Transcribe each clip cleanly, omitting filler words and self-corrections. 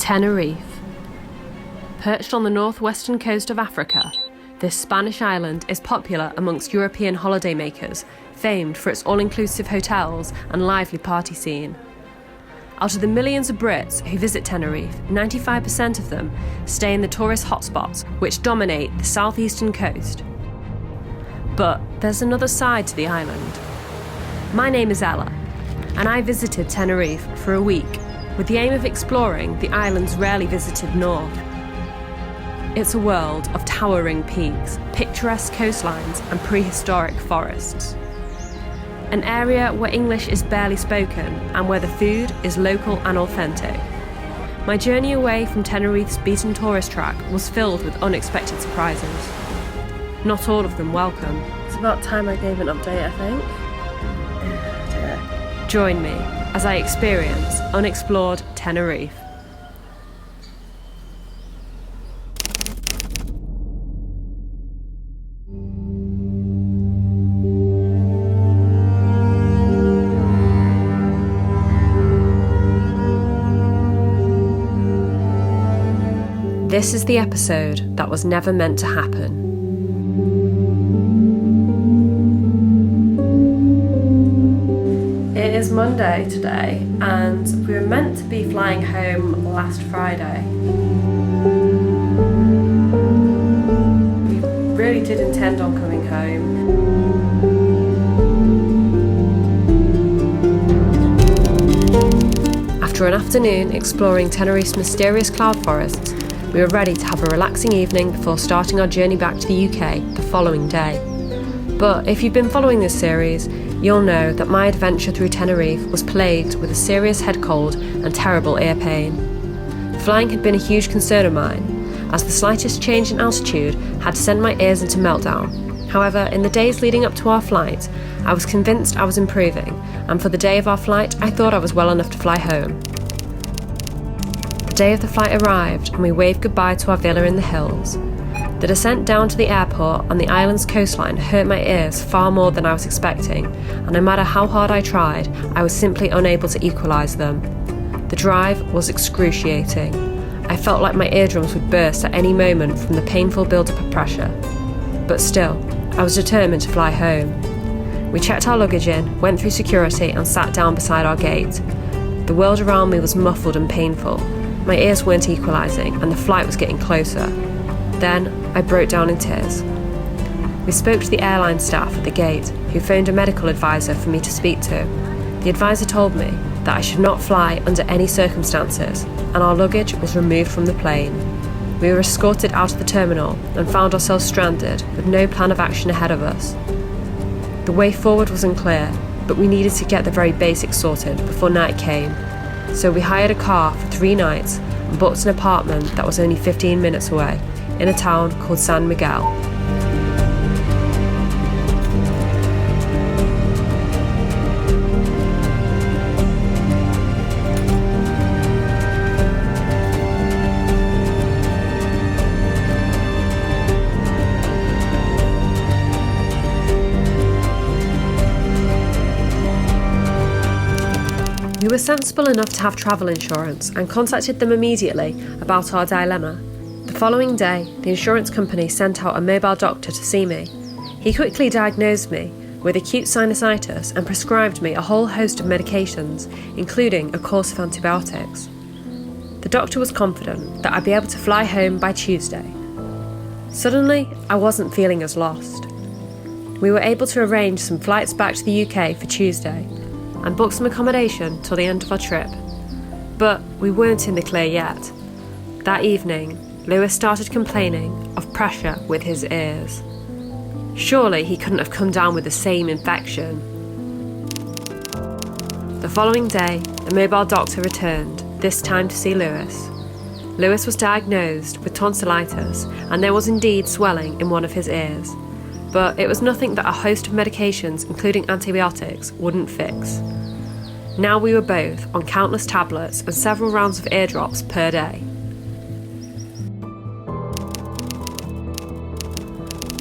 Tenerife. Perched on the northwestern coast of Africa, this Spanish island is popular amongst European holidaymakers, famed for its all-inclusive hotels and lively party scene. Out of the millions of Brits who visit Tenerife, 95% of them stay in the tourist hotspots which dominate the southeastern coast. But there's another side to the island. My name is Ella, and I visited Tenerife for a week with the aim of exploring the island's rarely visited north. It's a world of towering peaks, picturesque coastlines and prehistoric forests. An area where English is barely spoken and where the food is local and authentic. My journey away from Tenerife's beaten tourist track was filled with unexpected surprises. Not all of them welcome. It's about time I gave an update, I think. Join me as I experience Unexplored Tenerife. This is the episode that was never meant to happen. It is Monday today, and we were meant to be flying home last Friday. We really did intend on coming home. After an afternoon exploring Tenerife's mysterious cloud forests, we were ready to have a relaxing evening before starting our journey back to the UK the following day. But if you've been following this series, you'll know that my adventure through Tenerife was plagued with a serious head cold and terrible ear pain. Flying had been a huge concern of mine, as the slightest change in altitude had sent my ears into meltdown. However, in the days leading up to our flight, I was convinced I was improving, and for the day of our flight, I thought I was well enough to fly home. The day of the flight arrived, and we waved goodbye to our villa in the hills. The descent down to the airport on the island's coastline hurt my ears far more than I was expecting, and no matter how hard I tried, I was simply unable to equalise them. The drive was excruciating. I felt like my eardrums would burst at any moment from the painful build-up of pressure. But still, I was determined to fly home. We checked our luggage in, went through security and sat down beside our gate. The world around me was muffled and painful. My ears weren't equalising, and the flight was getting closer. Then, I broke down in tears. We spoke to the airline staff at the gate, who phoned a medical advisor for me to speak to. The advisor told me that I should not fly under any circumstances, and our luggage was removed from the plane. We were escorted out of the terminal and found ourselves stranded with no plan of action ahead of us. The way forward was unclear, but we needed to get the very basics sorted before night came. So we hired a car for 3 nights and booked an apartment that was only 15 minutes away, in a town called San Miguel. We were sensible enough to have travel insurance and contacted them immediately about our dilemma. The following day, the insurance company sent out a mobile doctor to see me. He quickly diagnosed me with acute sinusitis and prescribed me a whole host of medications, including a course of antibiotics. The doctor was confident that I'd be able to fly home by Tuesday. Suddenly, I wasn't feeling as lost. We were able to arrange some flights back to the UK for Tuesday and book some accommodation till the end of our trip. But we weren't in the clear yet. That evening, Lewis started complaining of pressure with his ears. Surely he couldn't have come down with the same infection. The following day, the mobile doctor returned, this time to see Lewis. Lewis was diagnosed with tonsillitis, and there was indeed swelling in one of his ears. But it was nothing that a host of medications, including antibiotics, wouldn't fix. Now we were both on countless tablets and several rounds of ear drops per day.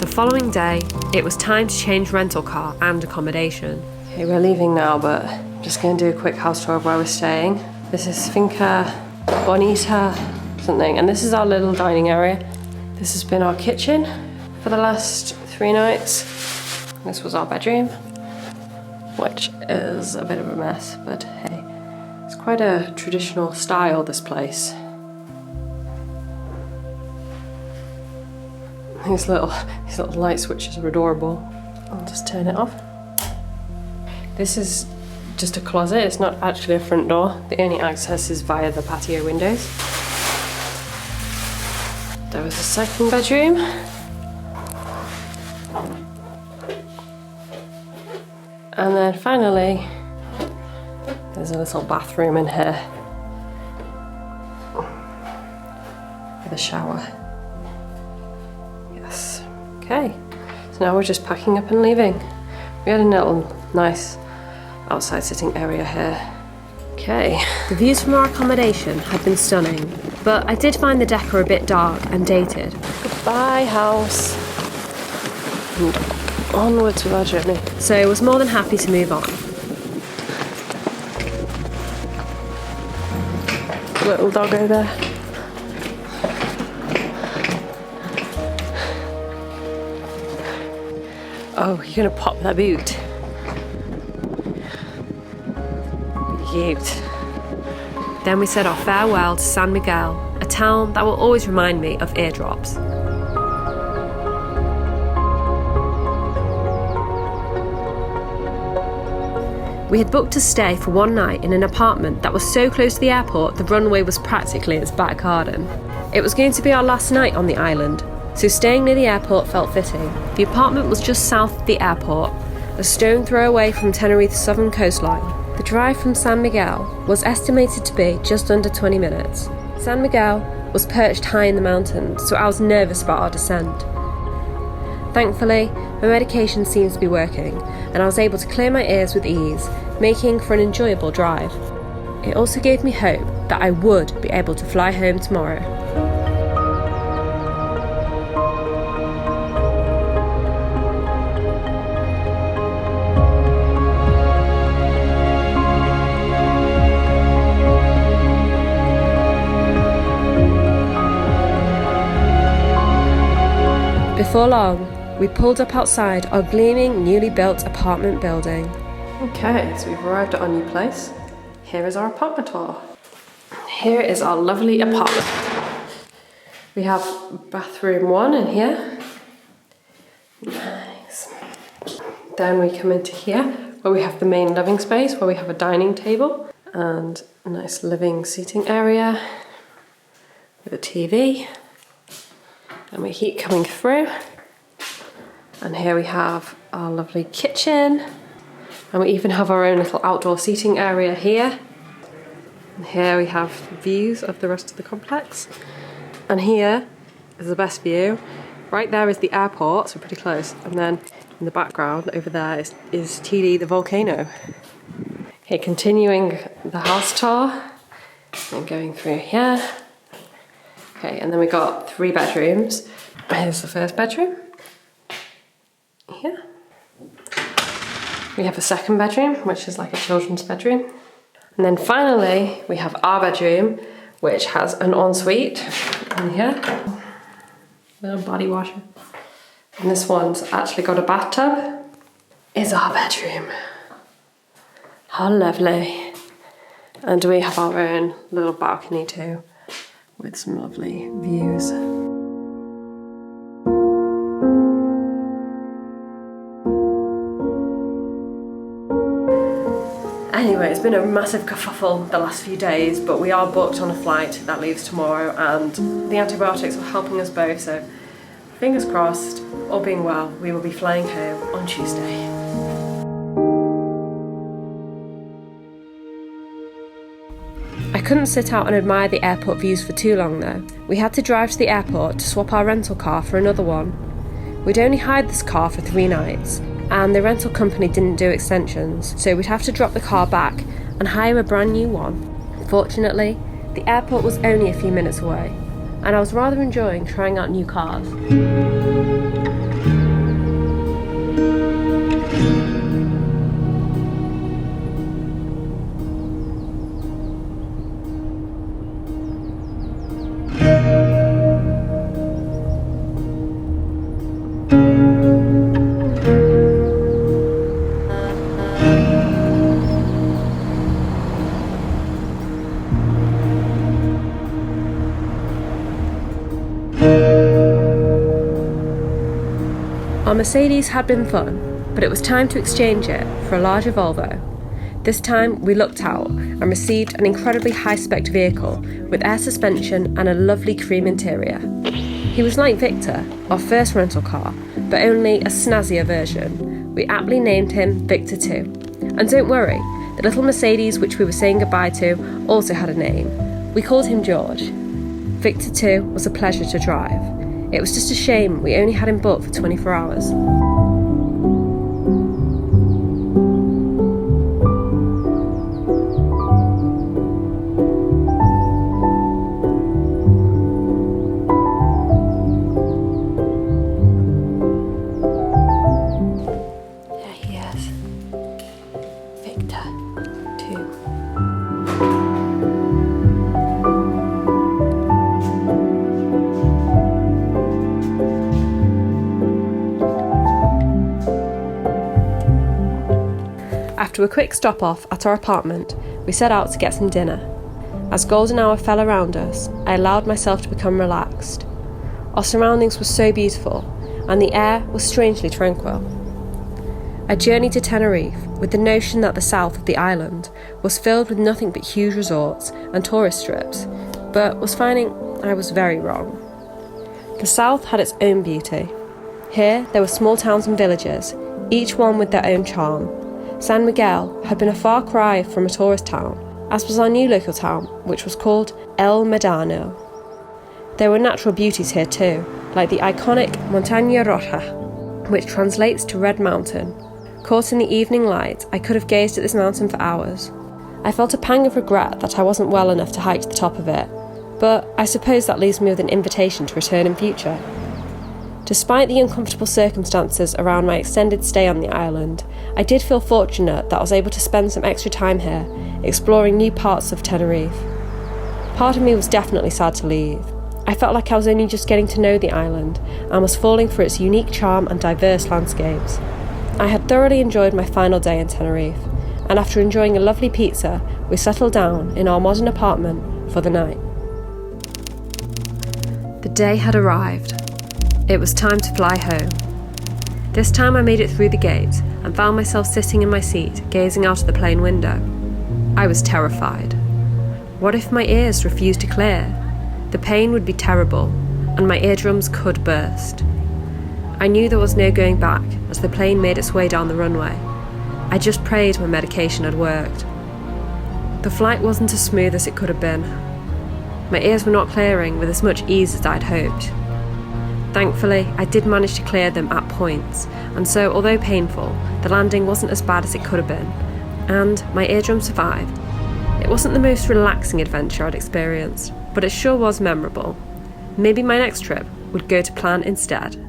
The following day, it was time to change rental car and accommodation. Okay, we're leaving now, but I'm just going to do a quick house tour of where we're staying. This is Finca bonita something. And this is our little dining area. This has been our kitchen for the last 3 nights. This was our bedroom, which is a bit of a mess, but hey, it's quite a traditional style, this place. These little light switches are adorable. I'll just turn it off. This is just a closet, it's not actually a front door. The only access is via the patio windows. There was a second bedroom. And then finally, there's a little bathroom in here with a shower. Yes. Okay, so now we're just packing up and leaving. We had a little nice outside sitting area here. Okay. The views from our accommodation had been stunning, but I did find the decor a bit dark and dated. Goodbye, house. And onwards with our journey. So I was more than happy to move on. Little doggo there. Oh, you're gonna pop that boot. Cute. Then we said our farewell to San Miguel, a town that will always remind me of eardrops. We had booked to stay for 1 night in an apartment that was so close to the airport the runway was practically its back garden. It was going to be our last night on the island, so staying near the airport felt fitting. The apartment was just south of the airport, a stone throw away from Tenerife's southern coastline. The drive from San Miguel was estimated to be just under 20 minutes. San Miguel was perched high in the mountains, so I was nervous about our descent. Thankfully, my medication seems to be working, and I was able to clear my ears with ease, making for an enjoyable drive. It also gave me hope that I would be able to fly home tomorrow. Before long, we pulled up outside our gleaming, newly built apartment building. Okay, so we've arrived at our new place. Here is our apartment tour. Here is our lovely apartment. We have bathroom 1 in here. Nice. Then we come into here where we have the main living space, where we have a dining table and a nice living seating area with a TV. And we heat coming through. And here we have our lovely kitchen. And we even have our own little outdoor seating area here. And here we have views of the rest of the complex. And here is the best view. Right there is the airport, so pretty close. And then in the background over there is TD, the volcano. Okay, continuing the house tour. And going through here. Okay, and then we got 3 bedrooms. Here's the first bedroom. Here. We have a second bedroom, which is like a children's bedroom. And then finally, we have our bedroom, which has an ensuite in here. Little body washer. And this one's actually got a bathtub. Is our bedroom. How lovely. And we have our own little balcony too, with some lovely views. Anyway, it's been a massive kerfuffle the last few days, but we are booked on a flight that leaves tomorrow, and the antibiotics are helping us both, so fingers crossed, all being well, we will be flying home on Tuesday. I couldn't sit out and admire the airport views for too long though. We had to drive to the airport to swap our rental car for another one. We'd only hired this car for 3 nights, and the rental company didn't do extensions, so we'd have to drop the car back and hire a brand new one. Fortunately, the airport was only a few minutes away, and I was rather enjoying trying out new cars. Mercedes had been fun, but it was time to exchange it for a larger Volvo. This time we looked out and received an incredibly high-spec vehicle with air suspension and a lovely cream interior. He was like Victor, our first rental car, but only a snazzier version. We aptly named him Victor 2. And don't worry, the little Mercedes which we were saying goodbye to also had a name. We called him George. Victor 2 was a pleasure to drive. It was just a shame we only had him booked for 24 hours. After a quick stop off at our apartment, we set out to get some dinner. As golden hour fell around us, I allowed myself to become relaxed. Our surroundings were so beautiful, and the air was strangely tranquil. I journeyed to Tenerife with the notion that the south of the island was filled with nothing but huge resorts and tourist strips, but was finding I was very wrong. The south had its own beauty. Here there were small towns and villages, each one with their own charm. San Miguel had been a far cry from a tourist town, as was our new local town, which was called El Medano. There were natural beauties here too, like the iconic Montaña Roja, which translates to Red Mountain. Caught in the evening light, I could have gazed at this mountain for hours. I felt a pang of regret that I wasn't well enough to hike to the top of it, but I suppose that leaves me with an invitation to return in future. Despite the uncomfortable circumstances around my extended stay on the island, I did feel fortunate that I was able to spend some extra time here, exploring new parts of Tenerife. Part of me was definitely sad to leave. I felt like I was only just getting to know the island and was falling for its unique charm and diverse landscapes. I had thoroughly enjoyed my final day in Tenerife, and after enjoying a lovely pizza, we settled down in our modern apartment for the night. The day had arrived. It was time to fly home. This time I made it through the gate and found myself sitting in my seat, gazing out of the plane window. I was terrified. What if my ears refused to clear? The pain would be terrible, and my eardrums could burst. I knew there was no going back as the plane made its way down the runway. I just prayed my medication had worked. The flight wasn't as smooth as it could have been. My ears were not clearing with as much ease as I'd hoped. Thankfully, I did manage to clear them at points, and so, although painful, the landing wasn't as bad as it could have been, and my eardrum survived. It wasn't the most relaxing adventure I'd experienced, but it sure was memorable. Maybe my next trip would go to plan instead.